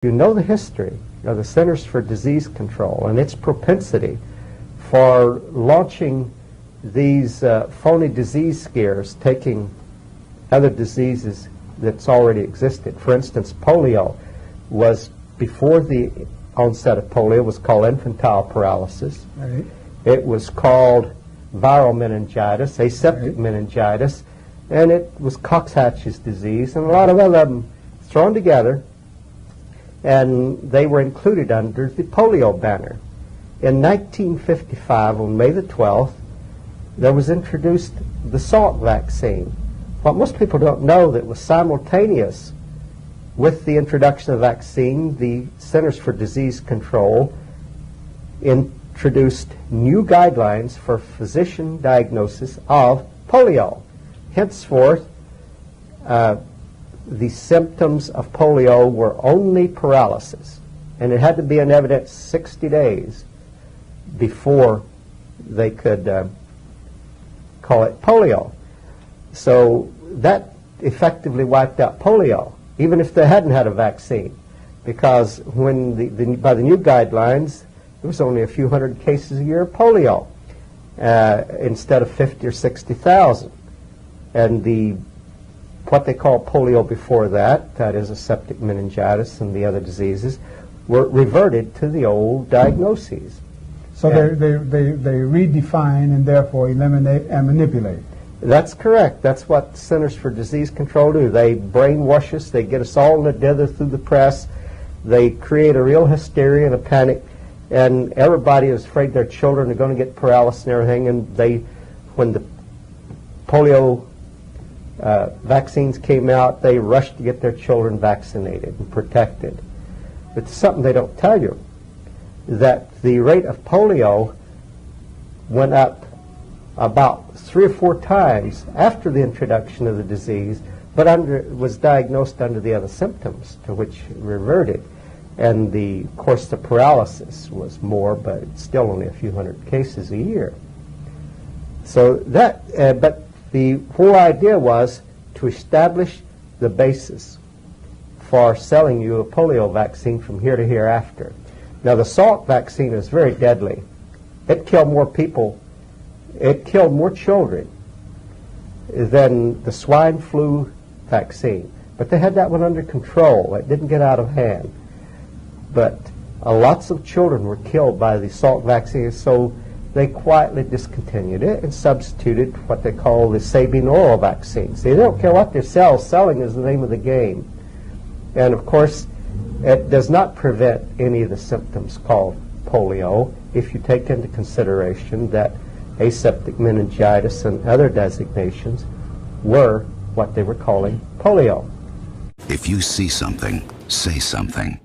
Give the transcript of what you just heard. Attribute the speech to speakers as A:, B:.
A: You know the history of the Centers for Disease Control and its propensity for launching these phony disease scares, taking other diseases that's already existed. For instance, polio was, before the onset of polio, was called infantile paralysis.
B: Right.
A: It was called viral meningitis, aseptic meningitis, and it was Cox-Hatch's disease, and a lot of other them thrown together, and they were included under the polio banner. In 1955, on May the 12th, there was introduced the Salk vaccine. What most people don't know, that was simultaneous with the introduction of the vaccine, the Centers for Disease Control introduced new guidelines for physician diagnosis of polio. Henceforth, the symptoms of polio were only paralysis, and it had to be in evidence 60 days before they could call it polio. So that effectively wiped out polio, even if they hadn't had a vaccine, because when by the new guidelines, there was only a few hundred cases a year of polio instead of 50 or 60,000. And what they call polio before that, that is aseptic meningitis and the other diseases, were reverted to the old diagnoses.
B: So they redefine and therefore eliminate and manipulate.
A: That's correct. That's what Centers for Disease Control do. They brainwash us. They get us all together through the press. They create a real hysteria and a panic, and everybody is afraid their children are going to get paralysis and everything. And when the polio vaccines came out, they rushed to get their children vaccinated and protected. But something they don't tell you, that the rate of polio went up about 3 or 4 times after the introduction of the disease, but was diagnosed under the other symptoms, to which it reverted. And of course the paralysis was more, but it's still only a few hundred cases a year. So that, but the whole idea was to establish the basis for selling you a polio vaccine from here to hereafter. Now the Salk vaccine is very deadly. It killed more people, it killed more children than the swine flu vaccine. But they had that one under control. It didn't get out of hand. But lots of children were killed by the Salk vaccine, so they quietly discontinued it and substituted what they call the Sabine oral vaccines. They don't care what they sell. Selling is the name of the game. And of course, it does not prevent any of the symptoms called polio if you take into consideration that aseptic meningitis and other designations were what they were calling polio.
C: If you see something, say something.